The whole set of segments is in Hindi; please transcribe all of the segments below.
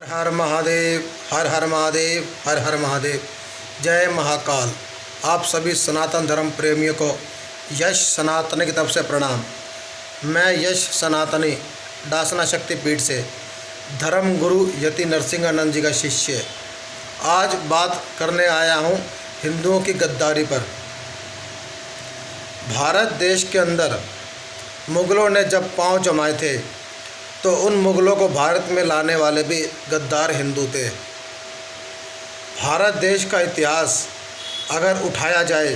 हर महादेव, हर हर महादेव, हर हर महादेव। जय महाकाल। आप सभी सनातन धर्म प्रेमियों को यश सनातनी की तरफ से प्रणाम। मैं यश सनातनी डासना शक्तिपीठ से धर्म गुरु यति नरसिंहानंद जी का शिष्य आज बात करने आया हूँ हिंदुओं की गद्दारी पर। भारत देश के अंदर मुग़लों ने जब पांव जमाए थे तो उन मुग़लों को भारत में लाने वाले भी गद्दार हिंदू थे। भारत देश का इतिहास अगर उठाया जाए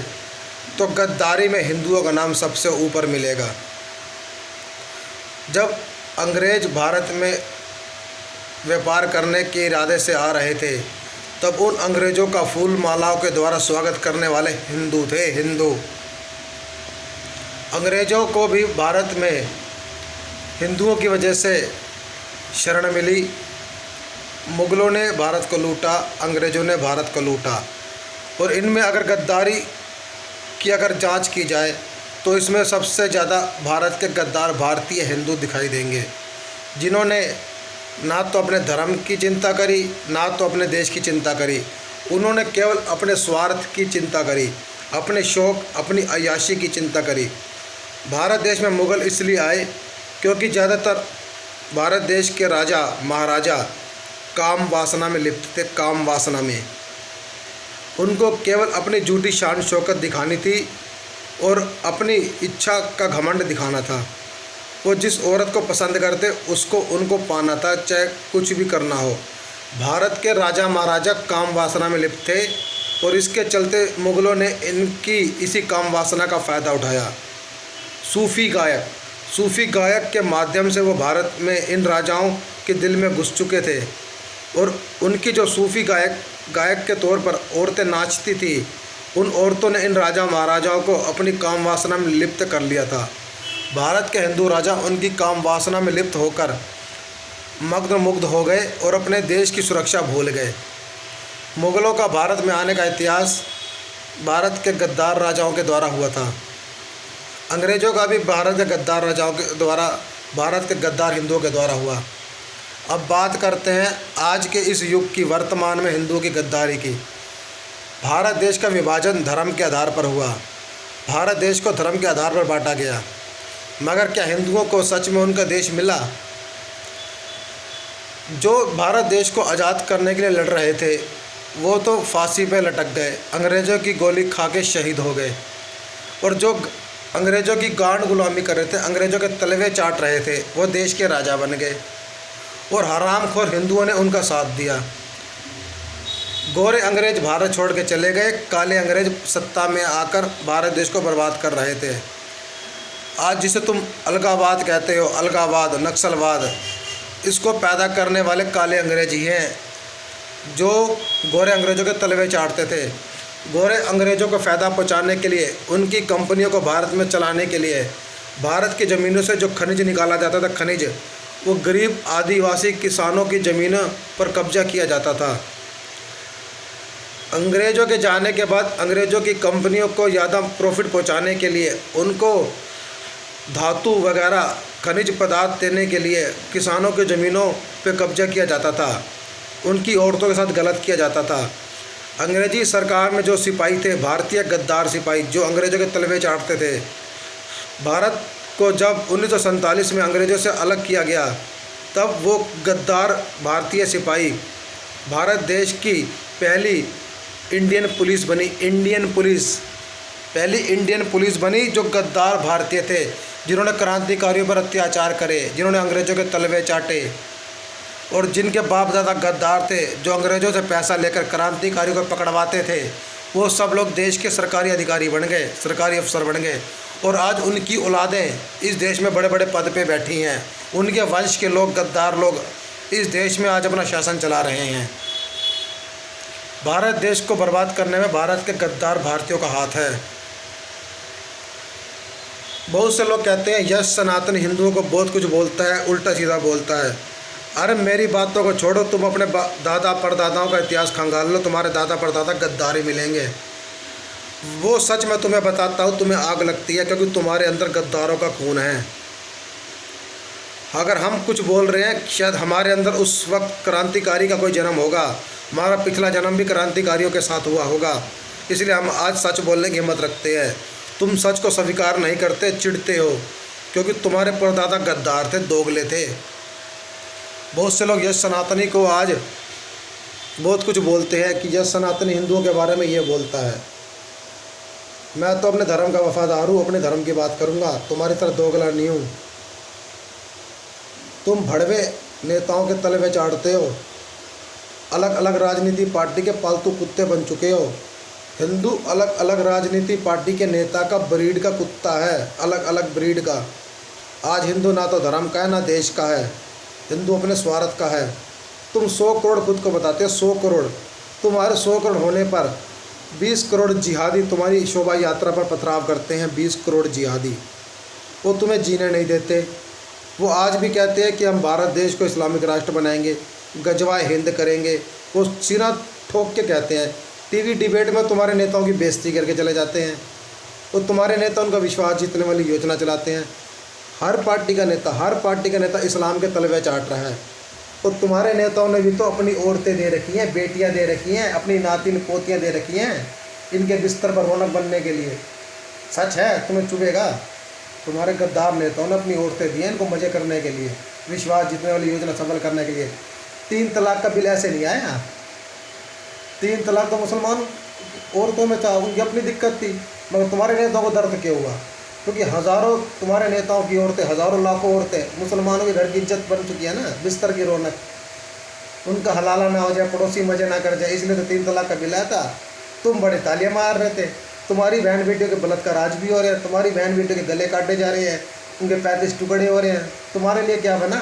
तो गद्दारी में हिंदुओं का नाम सबसे ऊपर मिलेगा। जब अंग्रेज़ भारत में व्यापार करने के इरादे से आ रहे थे तब उन अंग्रेज़ों का फूल मालाओं के द्वारा स्वागत करने वाले हिंदू थे। हिंदू अंग्रेज़ों को भी भारत में हिंदुओं की वजह से शरण मिली। मुग़लों ने भारत को लूटा, अंग्रेज़ों ने भारत को लूटा। और इनमें अगर गद्दारी की अगर जांच की जाए तो इसमें सबसे ज़्यादा भारत के गद्दार भारतीय हिंदू दिखाई देंगे, जिन्होंने ना तो अपने धर्म की चिंता करी ना तो अपने देश की चिंता करी। उन्होंने केवल अपने स्वार्थ की चिंता करी, अपने शौक़, अपनी अय्याशी की चिंता करी। भारत देश में मुग़ल इसलिए आए क्योंकि ज़्यादातर भारत देश के राजा महाराजा काम वासना में लिप्त थे। काम वासना में उनको केवल अपनी झूठी शान शौकत दिखानी थी और अपनी इच्छा का घमंड दिखाना था। वो जिस औरत को पसंद करते उसको उनको पाना था, चाहे कुछ भी करना हो। भारत के राजा महाराजा काम वासना में लिप्त थे और इसके चलते मुग़लों ने इनकी इसी काम वासना का फ़ायदा उठाया। सूफ़ी गायक के माध्यम से वो भारत में इन राजाओं के दिल में घुस चुके थे और उनकी जो सूफ़ी गायक के तौर पर औरतें नाचती थी, उन औरतों ने इन राजा महाराजाओं को अपनी काम वासना में लिप्त कर लिया था। भारत के हिंदू राजा उनकी काम वासना में लिप्त होकर मग्न-मुग्ध हो गए और अपने देश की सुरक्षा भूल गए। मुग़लों का भारत में आने का इतिहास भारत के गद्दार राजाओं के द्वारा हुआ था। अंग्रेज़ों का भी भारत के गद्दार राजाओं के द्वारा, भारत के गद्दार हिंदुओं के द्वारा हुआ। अब बात करते हैं आज के इस युग की, वर्तमान में हिंदुओं की गद्दारी की। भारत देश का विभाजन धर्म के आधार पर हुआ। भारत देश को धर्म के आधार पर बांटा गया, मगर क्या हिंदुओं को सच में उनका देश मिला? जो भारत देश को आज़ाद करने के लिए लड़ रहे थे वो तो फांसी पे लटक गए, अंग्रेज़ों की गोली खा के शहीद हो गए। और जो अंग्रेज़ों की गांड गुलामी कर रहे थे, अंग्रेज़ों के तलवे चाट रहे थे, वो देश के राजा बन गए और हरामखोर हिंदुओं ने उनका साथ दिया। गोरे अंग्रेज़ भारत छोड़ के चले गए, काले अंग्रेज़ सत्ता में आकर भारत देश को बर्बाद कर रहे थे। आज जिसे तुम अलगाववाद कहते हो, अलगाववाद, नक्सलवाद, इसको पैदा करने वाले काले अंग्रेज़ ही हैं जो गोरे अंग्रेज़ों के तलवे चाटते थे। गोरे अंग्रेज़ों को फ़ायदा पहुंचाने के लिए, उनकी कंपनियों को भारत में चलाने के लिए भारत की ज़मीनों से जो खनिज निकाला जाता था, खनिज, वो गरीब आदिवासी किसानों की ज़मीनों पर कब्जा किया जाता था। अंग्रेज़ों के जाने के बाद अंग्रेज़ों की कंपनियों को ज़्यादा प्रॉफिट पहुंचाने के लिए, उनको धातु वगैरह खनिज पदार्थ देने के लिए किसानों की ज़मीनों पर कब्जा किया जाता था। उनकी औरतों के साथ गलत किया जाता था। अंग्रेज़ी सरकार में जो सिपाही थे, भारतीय गद्दार सिपाही जो अंग्रेज़ों के तलवे चाटते थे, भारत को जब 1947 में अंग्रेज़ों से अलग किया गया तब वो गद्दार भारतीय सिपाही भारत देश की पहली इंडियन पुलिस बनी। पहली इंडियन पुलिस बनी जो गद्दार भारतीय थे, जिन्होंने क्रांतिकारियों पर अत्याचार करे, जिन्होंने अंग्रेज़ों के तलवे चाटे और जिनके बाप दादा गद्दार थे, जो अंग्रेज़ों से पैसा लेकर क्रांतिकारियों को पकड़वाते थे। वो सब लोग देश के सरकारी अधिकारी बन गए, सरकारी अफसर बन गए और आज उनकी औलादें इस देश में बड़े बड़े पद पे बैठी हैं। उनके वंश के लोग, गद्दार लोग इस देश में आज अपना शासन चला रहे हैं। भारत देश को बर्बाद करने में भारत के गद्दार भारतीयों का हाथ है। बहुत से लोग कहते हैं यश सनातन हिंदुओं को बहुत कुछ बोलता है, उल्टा सीधा बोलता है। अरे मेरी बातों को छोड़ो, तुम अपने दादा परदादाओं का इतिहास खंगाल लो, तुम्हारे दादा परदादा गद्दारी मिलेंगे। वो सच मैं तुम्हें बताता हूँ, तुम्हें आग लगती है क्योंकि तुम्हारे अंदर गद्दारों का खून है। अगर हम कुछ बोल रहे हैं, शायद हमारे अंदर उस वक्त क्रांतिकारी का कोई जन्म होगा, हमारा पिछला जन्म भी क्रांतिकारियों के साथ हुआ होगा, इसलिए हम आज सच बोलने की हिम्मत रखते हैं। तुम सच को स्वीकार नहीं करते, चिढ़ते हो, क्योंकि तुम्हारे परदादा गद्दार थे, दोगले थे। बहुत से लोग यश सनातनी को आज बहुत कुछ बोलते हैं कि यश सनातनी हिंदुओं के बारे में ये बोलता है। मैं तो अपने धर्म का वफादार हूँ, अपने धर्म की बात करूँगा, तुम्हारी तरह दोगला नहीं हूँ। तुम भड़वे नेताओं के तले में चाटते हो, अलग अलग राजनीति पार्टी के पालतू कुत्ते बन चुके हो। हिंदू अलग अलग राजनीति पार्टी के नेता का ब्रीड का कुत्ता है, अलग अलग ब्रीड का। आज हिंदू ना तो धर्म का है ना देश का है, हिंदू अपने स्वार्थ का है। तुम 100 करोड़ खुद को बताते हो, 100 करोड़। तुम्हारे 100 करोड़ होने पर 20 करोड़ जिहादी तुम्हारी शोभा यात्रा पर पथराव करते हैं। 20 करोड़ जिहादी, वो तुम्हें जीने नहीं देते। वो आज भी कहते हैं कि हम भारत देश को इस्लामिक राष्ट्र बनाएंगे, गजवाए हिंद करेंगे। वो सीना ठोक के कहते हैं। टीवी डिबेट में तुम्हारे नेताओं की बेइज्जती करके चले जाते हैं। वो तुम्हारे नेता उनका विश्वास जीतने वाली योजना चलाते हैं। हर पार्टी का नेता इस्लाम के तलवे चाट रहा है। और तुम्हारे नेताओं ने भी तो अपनी औरतें दे रखी हैं, बेटियां दे रखी हैं, अपनी नातिन पोतियां दे रखी हैं इनके बिस्तर पर रौनक बनने के लिए। सच है, तुम्हें चुभेगा। तुम्हारे गद्दार नेताओं ने अपनी औरतें दी हैं इनको मज़े करने के लिए, विश्वास जीतने वाली योजना सफल करने के लिए। 3 तलाक का बिल ऐसे नहीं आया। 3 तलाक तो मुसलमान औरतों में था, उनकी अपनी दिक्कत थी, मगर तुम्हारे नेताओं को दर्द क्यों हुआ? क्योंकि हज़ारों तुम्हारे नेताओं की औरतें, हज़ारों लाखों औरतें मुसलमानों के घर की इज्जत बन चुकी है ना, बिस्तर की रौनक। उनका हलाला ना हो जाए, पड़ोसी मज़े ना कर जाए, इसलिए तो 3 तलाक का बिल आया था। तुम बड़े तालियां मार रहे थे। तुम्हारी बहन बेटियों के बलात्कार आज भी हो रहे हैं, तुम्हारी बहन बेटियों के गले काटे जा रहे हैं, उनके 35 टुकड़े हो रहे हैं। तुम्हारे लिए क्या बना?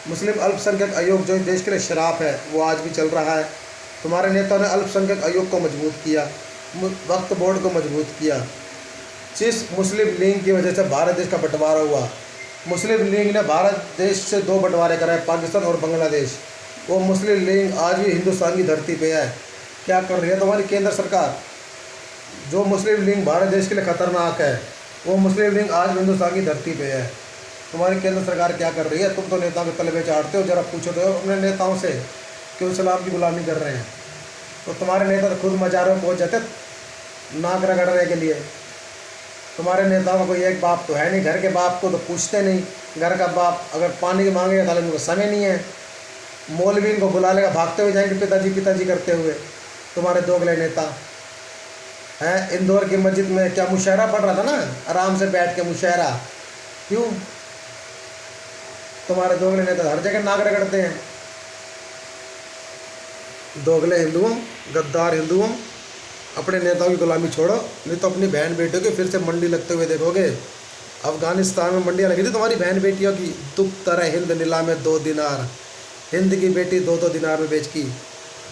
मुस्लिम अल्पसंख्यक आयोग जो देश के लिए शराब है, वो आज भी चल रहा है। तुम्हारे नेताओं ने अल्पसंख्यक आयोग को मजबूत किया, वक्फ बोर्ड को मजबूत किया। जिस मुस्लिम लीग की वजह से भारत देश का बंटवारा हुआ, मुस्लिम लीग ने भारत देश से 2 बंटवारे कराए, पाकिस्तान और बांग्लादेश। वो मुस्लिम लीग आज भी हिंदुस्तान की धरती पे है। क्या कर रही है तुम्हारी केंद्र सरकार? जो मुस्लिम लीग भारत देश के लिए खतरनाक है, वो मुस्लिम लीग आज हिंदुस्तान की धरती पे है। तुम्हारी केंद्र सरकार क्या कर रही है? तुम तो नेताओं के तले पे चाटते हो। जरा पूछो तो अपने नेताओं से कि वो इस्लाम की गुलामी कर रहे हैं। तो तुम्हारे नेता तो खुद मज़ारों में पहुँच जाते नाक रगड़ने के लिए। तुम्हारे नेताओं का कोई एक बाप तो है नहीं, घर के बाप को तो पूछते नहीं। घर का बाप अगर पानी मांगेगा ताले उनको समय नहीं है, मौलवी इनको बुला लेगा, भागते हुए जाएंगे पिताजी पिताजी करते हुए। तुम्हारे दोगले नेता हैं। इंदौर की मस्जिद में क्या मुशायरा पढ़ रहा था ना, आराम से बैठ के मुशायरा। क्यों? तुम्हारे दोगले नेता हर जगह नाक रगड़ते हैं। दोगले हिंदुओं, गद्दार हिंदुओं, अपने नेताओं की गुलामी छोड़ो, नहीं तो अपनी बहन बेटियों की फिर से मंडी लगते हुए देखोगे। अफगानिस्तान में मंडियाँ लगी थी तुम्हारी बहन बेटियों की। दुख तरह हिंद नीला में 2 दिनार, हिंद की बेटी 2-2 दिनार में बेच की।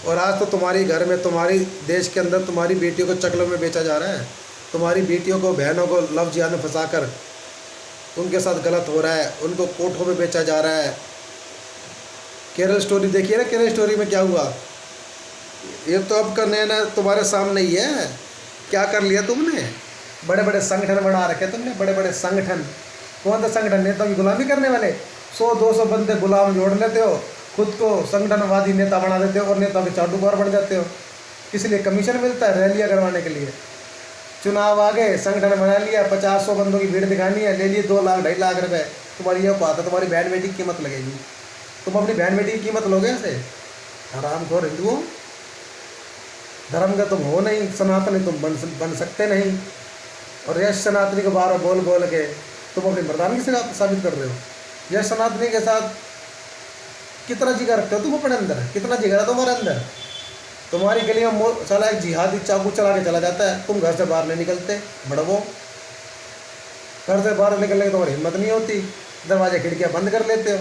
और आज तो तुम्हारी घर में, तुम्हारी देश के अंदर तुम्हारी बेटियों को चकलों में बेचा जा रहा है। तुम्हारी बेटियों को, बहनों को लव जिहाद में फंसा कर उनके साथ गलत हो रहा है, उनको कोठों में बेचा जा रहा है। केरल स्टोरी देखिए ना, केरल स्टोरी में क्या हुआ। ये तो अब का नया तुम्हारे सामने ही है। क्या कर लिया तुमने? बड़े बड़े संगठन बना रखे तुमने, बड़े बड़े संगठन। कौन सा संगठन? नेताओं की गुलामी करने वाले। 100-200 बंदे गुलाम जोड़ लेते हो, खुद को संगठनवादी नेता बना देते हो और नेताओं के चाटुकार बन जाते हो। इसलिए कमीशन मिलता है रैलियाँ करवाने के लिए। चुनाव आ गए, संगठन बना लिया, 50-100 बंदों की भीड़ दिखानी है, ले लिए 2 लाख 2.5 लाख रुपए। तुम्हारी यह बात है, तुम्हारी बहन बेटी की कीमत लगेगी। तुम अपनी बहन बेटी की कीमत लोगे ऐसे? हरामखोर हिंदुओं, धर्म का तुम हो नहीं, सनातनी तुम बन सकते नहीं। और यश सनातनी को बार बोल बोल के तुम अपनी मर्दानगी से साबित कर रहे हो। यश सनातनी के साथ कितना जिगर रखते हो तुम अपने अंदर? कितना जिगर है तुम्हारे अंदर? तुम्हारी गली में साला एक जिहादी चाकू चला के चला जाता है, तुम घर से बाहर नहीं निकलते। बड़वो, घर से बाहर निकलने की तुम्हारी हिम्मत नहीं होती, दरवाजे खिड़कियाँ बंद कर लेते हो।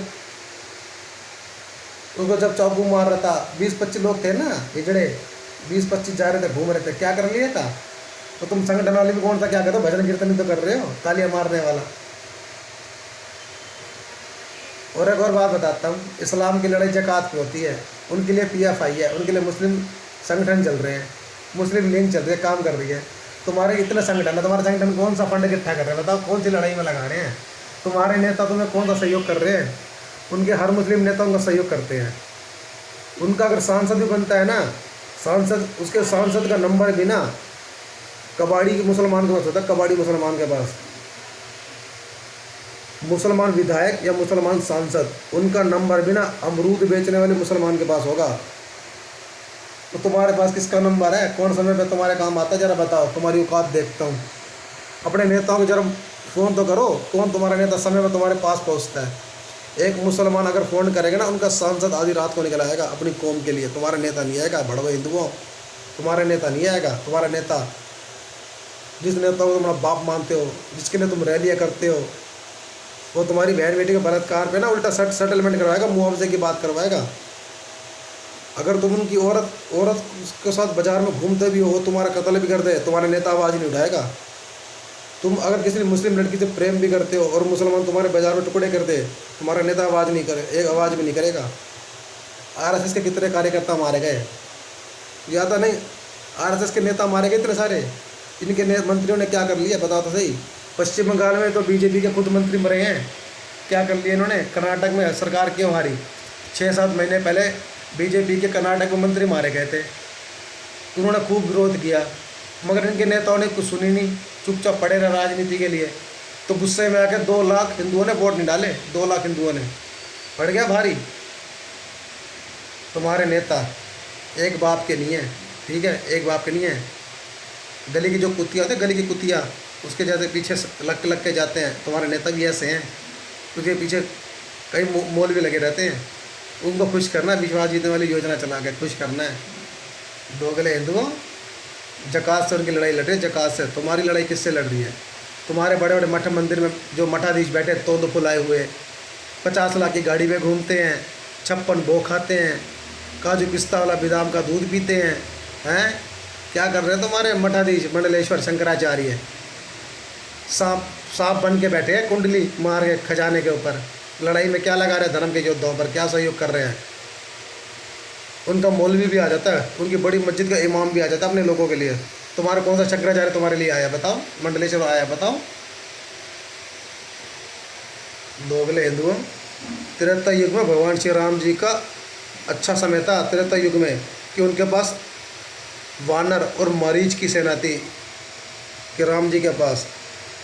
उसको जब चाकू मार रहा था, 20-25 लोग थे ना हिजड़े, 20-25 जा रहे थे, घूम रहे थे, क्या कर लिया था? तो तुम संगठन वाले भी कौन सा क्या करते हो? भजन कीर्तन तो कर रहे हो, तालियां मारने वाला। और एक और बात बताता हूँ, इस्लाम की लड़ाई ज़कात पे होती है, उनके लिए PFI है, उनके लिए मुस्लिम संगठन चल रहे हैं, मुस्लिम लीग चल रही है, काम कर रही है। तुम्हारे इतने संगठन है, तुम्हारे संगठन कौन सा फंड इकट्ठा कर रहे हैं? बताओ, कौन सी लड़ाई में लगा रहे हैं? तुम्हारे नेता तुम्हें कौन सा सहयोग कर रहे हैं? उनके हर मुस्लिम नेता उनका सहयोग करते हैं। उनका अगर सांसद भी बनता है ना, सांसद, उसके सांसद का नंबर भी ना कबाड़ी के मुसलमान के पास होता है। कबाड़ी मुसलमान के पास मुसलमान विधायक या मुसलमान सांसद, उनका नंबर भी ना अमरूद बेचने वाले मुसलमान के पास होगा। तो तुम्हारे पास किसका नंबर है? कौन समय पे तुम्हारे काम आता है? जरा बताओ, तुम्हारी औकात देखता हूँ। अपने नेताओं को जरा फ़ोन तो करो, कौन तुम्हारा नेता समय पर तुम्हारे पास पहुँचता है? एक मुसलमान अगर फ़ोन करेगा ना, उनका सांसद आधी रात को निकल आएगा अपनी कौम के लिए। तुम्हारा नेता नहीं आएगा, भड़वे हिंदुओं, तुम्हारा नेता नहीं आएगा। तुम्हारा नेता, जिस नेता को तुम अपना बाप मानते हो, जिसके लिए तुम रैलियाँ करते हो, वो तुम्हारी बहन बेटी के बलात्कार पे ना उल्टा सेटलमेंट करवाएगा, मुआवजे की बात करवाएगा। अगर तुम उनकी औरत के साथ बाजार में घूमते भी हो, तुम्हारा कत्ल भी कर दे, तुम्हारा नेता आवाज़ नहीं उठाएगा। तुम अगर किसी मुस्लिम लड़की से प्रेम भी करते हो और मुसलमान तुम्हारे बाजार में टुकड़े कर दे, तुम्हारा नेता आवाज़ नहीं करे, एक आवाज़ भी नहीं करेगा। आरएसएस के कितने कार्यकर्ता मारे गए, ज़्यादा नहीं, आरएसएस के नेता मारे गए इतने सारे। इनके मंत्रियों ने क्या कर लिया बताओ तो सही। पश्चिम बंगाल में तो बीजेपी के खुद मंत्री मरे हैं, क्या कर लिया इन्होंने? कर्नाटक में सरकार क्यों हारी? 6-7 महीने पहले बीजेपी के कर्नाटक में मंत्री मारे गए थे, उन्होंने खूब विरोध किया, मगर इनके नेताओं ने कुछ सुनी नहीं, चुपचाप पड़े रहे राजनीति के लिए। तो गुस्से में आकर 2 लाख हिंदुओं ने वोट नहीं डाले, 2 लाख हिंदुओं ने, पड़ गया भारी। तुम्हारे नेता एक बाप के नहीं है, ठीक है, एक बाप के नहीं है। गली की जो कुत्तियाँ होती है, गली की कुत्तियाँ, उसके जैसे पीछे लग के जाते हैं। तुम्हारे नेता भी ऐसे हैं, क्योंकि पीछे कई मोल भी लगे रहते हैं। उनको खुश करना है, विश्वास जीतने वाली योजना चला के खुश करना है। दोगले हिंदुओं, जकात से उनकी लड़ाई लड़ रही है, जकात से। तुम्हारी लड़ाई किससे लड़ रही है? तुम्हारे बड़े बड़े मठ मंदिर में जो मठाधीश बैठे तोंद फुलाए हुए, 50 लाख की गाड़ी में घूमते हैं, 56 भोग खाते हैं, काजू पिस्ता वाला बादाम का दूध पीते हैं, क्या कर रहे हैं तुम्हारे मठाधीश मंडलेश्वर शंकराचार्य? सांप बन के बैठे हैं, कुंडली मार के खजाने के ऊपर। लड़ाई में क्या लगा रहे हैं? धर्म के योद्धाओं पर क्या सहयोग कर रहे हैं? उनका मौलवी भी आ जाता है, उनकी बड़ी मस्जिद का इमाम भी आ जाता है अपने लोगों के लिए। तुम्हारा कौन सा शंकराचार्य तुम्हारे लिए आया बताओ? मंडलेश्वर आया बताओ? दोगले हिंदुओं, त्रेता युग में भगवान श्री राम जी का अच्छा समय था, त्रेता युग में, कि उनके पास वानर और मरीच की सेना थी कि राम जी के पास।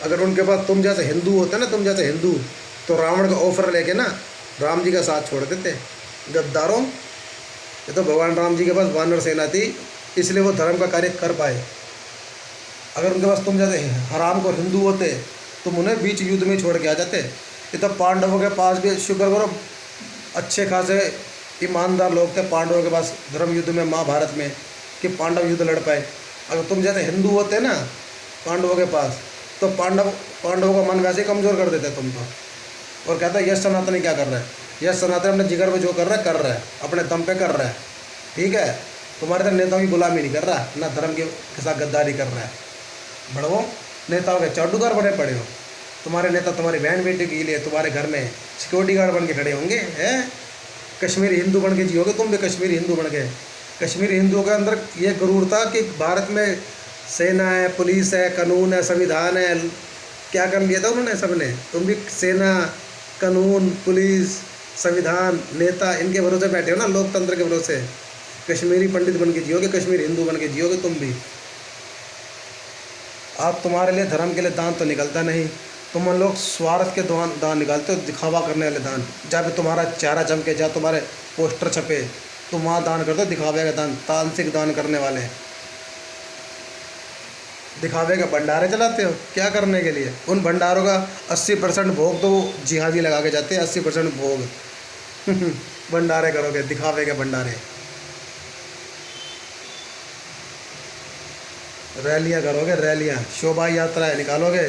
अगर उनके पास तुम जैसे हिंदू होते ना, तुम जैसे हिंदू, तो रावण का ऑफर लेके ना राम जी का साथ छोड़ देते। गद्दारों, ये तो भगवान राम जी के पास वानर सेना थी, इसलिए वो धर्म का कार्य कर पाए। अगर उनके पास तुम जैसे हराम को हिंदू होते, तुम उन्हें बीच युद्ध में छोड़ के आ जाते। ये तो पांडवों के पास भी शुक्र करो, अच्छे खासे ईमानदार लोग थे पांडवों के पास धर्म युद्ध में, महाभारत में, कि पांडव युद्ध लड़ पाए। अगर तुम जैसे हिंदू होते ना पांडवों के पास, तो पांडवों का मन वैसे ही कमज़ोर कर देते तुम तो। और कहता है यश सनातनी क्या कर रहा है? यश सनातन अपने जिगर में जो कर रहा है, अपने दम पे कर रहा है, ठीक है। तुम्हारे तो नेताओं की गुलामी नहीं कर रहा, ना धर्म के साथ गद्दारी कर रहा है। बड़ों, नेताओं के चाटुकार बने पड़े हो। तुम्हारे नेता तुम्हारी बहन बेटी के लिए तुम्हारे घर में सिक्योरिटी गार्ड बन के खड़े होंगे, हैं? कश्मीरी हिंदू बन के जियोगे तुम भी, कश्मीरी हिंदू बन के। कश्मीरी हिंदुओं के अंदर ये गुरूर था कि भारत में सेना है, पुलिस है, कानून है, संविधान है। क्या कर लिया था उन्होंने सबने? तुम भी सेना, कानून, पुलिस, संविधान, नेता, इनके भरोसे बैठे हो ना, लोकतंत्र के भरोसे। कश्मीरी पंडित बन के जियोगे, कश्मीरी हिंदू बन के जियोगे तुम भी। आप, तुम्हारे लिए धर्म के लिए दान तो निकलता नहीं, तुम लोग स्वार्थ के दान निकालते हो, दिखावा करने वाले दान। जहाँ पे तुम्हारा चेहरा चमके, जहाँ तुम्हारे पोस्टर छपे, तुम वहाँ दान करते हो, दिखावे का दान, तांत्रिक दान करने वाले। दिखावे के भंडारे चलाते हो, क्या करने के लिए? उन भंडारों का 80% भोग तो जिहादी लगा के जाते हैं, 80% भोग भंडारे करोगे, दिखावे के भंडारे। रैलियाँ करोगे, रैलियाँ, शोभा यात्राएँ निकालोगे,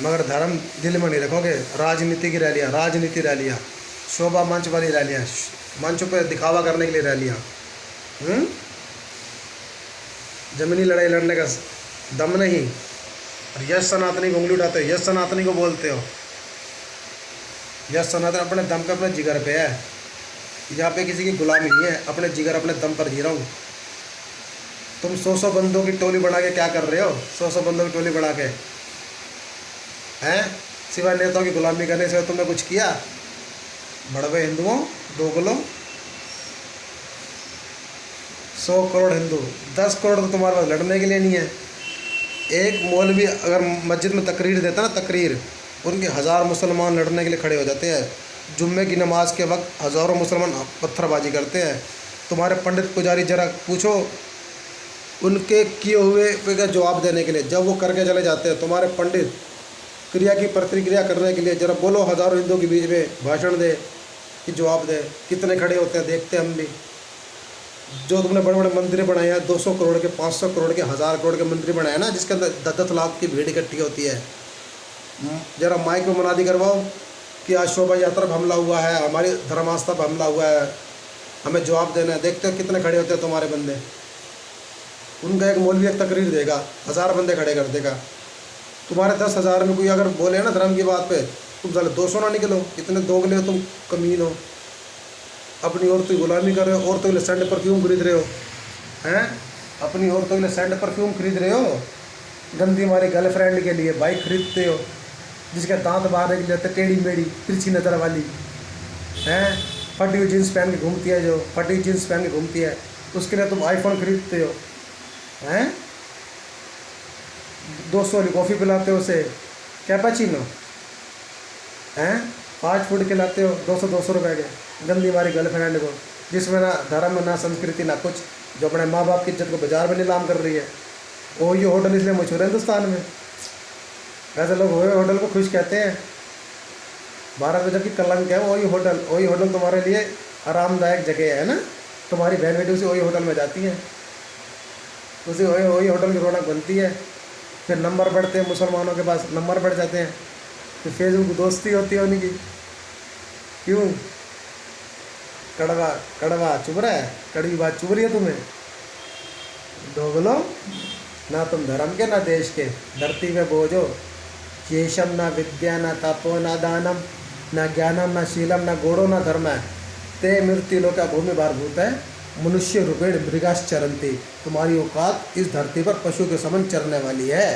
मगर धर्म दिल में नहीं रखोगे। राजनीति की रैलियाँ, राजनीति रैलियाँ, शोभा मंच वाली रैलियाँ, मंच पर दिखावा करने के लिए रैलियाँ। जमीनी लड़ाई लड़ने का दम नहीं। और यश सनातनी को उंगली उठाते हो, यश सनातनी को बोलते हो। यश सनातन अपने दम पे, अपने जिगर पे है। यहाँ पे किसी की गुलामी नहीं है, अपने जिगर, अपने दम पर जी रहा हूँ। तुम 100 बंदों की टोली बना के क्या कर रहे हो? 100 बंदों की टोली बना के, हैं? सिवाय नेताओं की गुलामी करने से तुमने कुछ किया? बड़वे हिंदुओं, दोगलों। 100 करोड़ हिंदू, 10 करोड़ तो तुम्हारे पास लड़ने के लिए नहीं है। एक मौलवी अगर मस्जिद में तकरीर देता ना, तकरीर, उनके 1000 मुसलमान लड़ने के लिए खड़े हो जाते हैं। जुम्मे की नमाज के वक्त हज़ारों मुसलमान पत्थरबाजी करते हैं। तुम्हारे पंडित पुजारी जरा पूछो उनके किए हुए पे का जवाब देने के लिए, जब वो करके चले जाते हैं तुम्हारे पंडित क्रिया की प्रतिक्रिया करने के लिए, जरा बोलो हज़ारों हिंदुओं के बीच में भाषण दे कि जवाब दे। कितने खड़े होते हैं देखते हैं हम भी। जो तुमने बड़े बड़े मंदिर बनाए हैं, 200 करोड़ के, 500 करोड़ के, 1000 करोड़ के मंदिर बनाए ना, जिसके अंदर 10-10 लाख की भीड़ इकट्ठी होती है, जरा माइक में मुनादी करवाओ कि आज शोभा यात्रा पर हमला हुआ है, हमारी धर्म आस्था पर हमला हुआ है, हमें जवाब देना है। देखते हो कितने खड़े होते हैं तुम्हारे बंदे। उनका एक मौलवी एक तकरीर देगा, 1000 बंदे खड़े कर देगा। तुम्हारे 10,000 में कोई अगर बोले ना धर्म की बात पे, तुम साले 200 ना निकलो। इतने दोगले हो तुम, कमीन हो। अपनी औरतों की गुलामी कर रहे हो, औरतों के लिए सेंट परफ्यूम खरीद रहे हो हैं, अपनी औरतों के लिए सेंट परफ्यूम खरीद रहे हो। गंदी हमारी गर्लफ्रेंड के लिए बाइक खरीदते हो, जिसके दांत बाहर निकल जाते, टेढ़ी मेढ़ी तिरछी नज़र वाली हैं, फटी हुई जीन्स पहन के घूमती है, जो फटी हुई जीन्स पहन के घूमती है, उसके लिए तुम आईफोन खरीदते हो हैं। 200 वाली कॉफ़ी पिलाते हो उसे, कैपेचिनो हैं, फास्ट फूड खिलाते हो 200 रुपए के गंदी हमारी गर्लफ्रेंड को, जिसमें ना धर्म ना संस्कृति ना कुछ, जो अपने माँ बाप की इज्जत को बाजार में नीलाम कर रही है। वो ये होटल इसलिए मशहूर है हिंदुस्तान में, वैसे लोग वही होटल को खुश कहते हैं। भारत में जबकि कलंक है वही होटल। वही होटल तुम्हारे लिए आरामदायक जगह है ना, तुम्हारी बहन बेटी उसी वही होटल में जाती है, उसी वही होटल की रौनक बनती है। फिर नंबर बढ़ते हैं, मुसलमानों के पास नंबर बढ़ जाते हैं, फिर फेसबुक दोस्ती होती है उनकी। क्यों? कड़वा कड़वा चुभ रहा है, कड़वी बात चुभ रही है तुम्हें। दोगलो, ना तुम धर्म के ना देश के, धरती में बोझो। शेषम ना विद्या ना तपो ना दानम ना ज्ञानम ना शीलम ना गौड़ो ना धर्म है, ते मृत्यु लोका भूमि भारभूत है, मनुष्य रूपेण मृगाश चरंती। तुम्हारी औकात इस धरती पर पशु के समान चरने वाली है।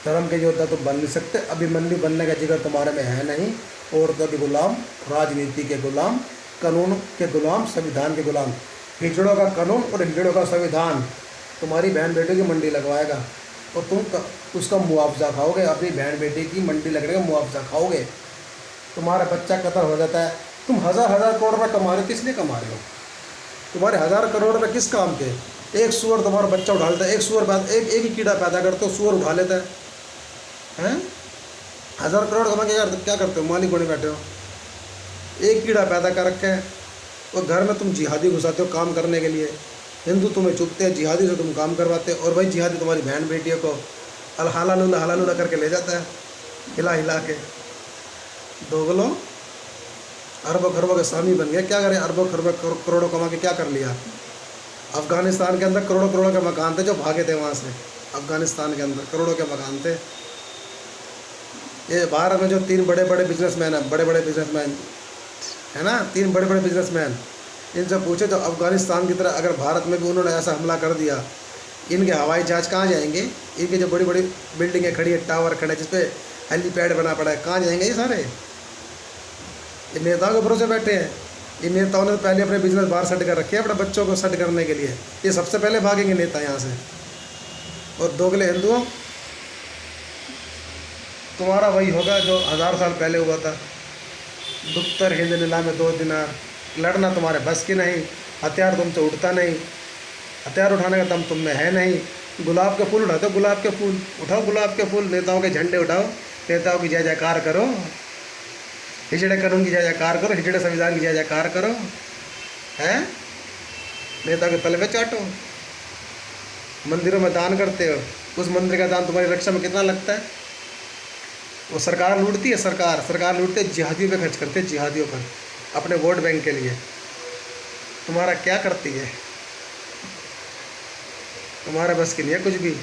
धर्म के योद्धा तो बन नहीं सकते, अभिमन्यु बनने का जिगर तुम्हारे में है नहीं। औरतों के गुलाम, राजनीति के गुलाम, कानून के गुलाम, संविधान के गुलाम। हिजड़ों का कानून और हिजड़ों का संविधान तुम्हारी बहन बेटी की मंडी लगवाएगा और तुम उसका मुआवजा खाओगे। अपनी बहन बेटी की मंडी लगने का मुआवजा खाओगे। तुम्हारा बच्चा कत्ल हो जाता है, तुम हज़ार करोड़ रुपये कमा रहे हो, किस लिए कमा रहे हो? तुम्हारे 1000 करोड़ रुपये किस काम के? एक सूअर तुम्हारा बच्चा उठा लेता है, एक सूअर एक ही कीड़ा पैदा करते हो, सूअर उठा लेता है। 1000 करोड़ कमा के क्या करते हो? मालिक बने बैठे हो, एक कीड़ा पैदा कर रखे है और घर में तुम जिहादी घुसाते हो काम करने के लिए। हिंदू तुम्हें चुपते हैं, जिहादी से तुम काम करवाते हो, और भाई जिहादी तुम्हारी बहन बेटियों को हलालूला करके ले जाता है, हिला हिला के। दोगलो, अरबों खरबों के स्वामी बन गए। क्या करें? अरबों खरबों करोड़ों कमा के क्या कर लिया? अफ़गानिस्तान के अंदर करोड़ों के मकान थे, जो भागे थे वहाँ से। अफ़गानिस्तान के अंदर करोड़ों के मकान थे। ये भारत में जो 3 बड़े बड़े बिजनेसमैन हैं, बड़े बड़े बिजनेसमैन है ना, 3 बड़े बड़े बिजनेसमैन, इनसे पूछे तो अफ़गानिस्तान की तरह अगर भारत में भी उन्होंने ऐसा हमला कर दिया, इनके हवाई जहाज़ कहाँ जाएंगे? इनकी जो बड़ी बड़ी बिल्डिंगें खड़ी है, टावर खड़े जिस पे हेलीपैड बना पड़ा है, कहाँ जाएंगे ये सारे? ये नेताओं के भरोसे बैठे हैं। इन नेताओं ने पहले अपने बिजनेस बाहर सेट कर रखे हैं, अपने बच्चों को सेट करने के लिए। ये सबसे पहले भागेंगे नेता यहाँ से। और दोगले हिंदुओं, तुम्हारा वही होगा जो 1000 साल पहले हुआ था। दुख्तर हिंद नीला में 2 दिनार। लड़ना तुम्हारे बस की नहीं, हथियार तुमसे उठता नहीं, हथियार उठाने का दम तुम में है नहीं। गुलाब के फूल उठाते हो, गुलाब के फूल उठाओ, गुलाब के फूल। नेताओं के झंडे उठाओ, नेताओं की जय जयकार करो, हिजड़े कानून की जय जयकार करो, हिजड़े संविधान की जय जयकार करो, हैं? नेता के तलवे चाटो, मंदिरों में दान करते हो, उस मंदिर का दान तुम्हारी रक्षा में कितना लगता है? वो सरकार लूटती है, सरकार लूटते है, जिहादियों पे खर्च करते हैं, जिहादियों पर, अपने वोट बैंक के लिए। तुम्हारा क्या करती है? तुम्हारे बस की नहीं है कुछ भी।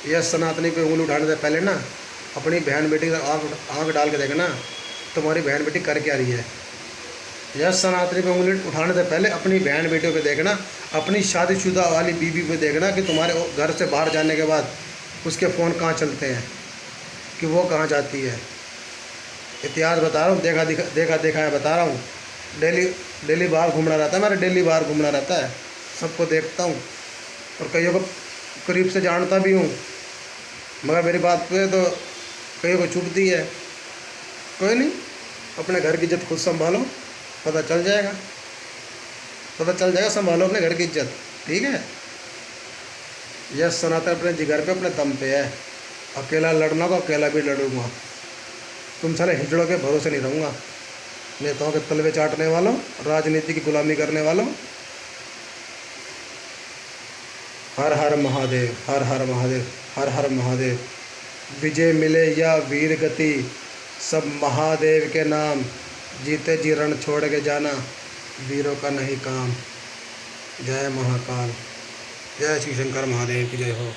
यह सनातनी पे उंगली उठाने से पहले ना अपनी बहन बेटी का आँख डाल के देखना, तुम्हारी बहन बेटी कर क्या रही है। यह सनातनी पे उंगली उठाने से पहले अपनी बहन बेटियों पे देखना, अपनी शादीशुदा वाली बीवी पे देखना कि तुम्हारे घर से बाहर जाने के बाद उसके फ़ोन कहाँ चलते हैं, कि वो कहाँ जाती है। इतिहास बता रहा हूँ, देखा देखा है बता रहा हूँ। डेली डेली बाहर घूमना रहता है, मेरा डेली बाहर घूमना रहता है, सबको देखता हूँ और कईयों को करीब से जानता भी हूँ, मगर मेरी बात पे तो कईयों को चुभती है। कोई नहीं, अपने घर की इज्जत खुद संभालो, पता चल जाएगा, पता चल जाएगा। संभालो अपने घर की इज्जत, ठीक है। यह सनातन अपने जिगर पे अपने दम पे है। अकेला लड़ना को अकेला भी लड़ूंगा, तुम सारे हिजड़ों के भरोसे नहीं रहूँगा। नेताओं के तलवे चाटने वालों, राजनीति की गुलामी करने वालों। हर हर महादेव, हर हर महादेव, हर हर महादेव। विजय मिले या वीर गति, सब महादेव के नाम। जीते जी रण छोड़ के जाना, वीरों का नहीं काम। जय महाकाल, जय श्री शंकर महादेव की जय हो।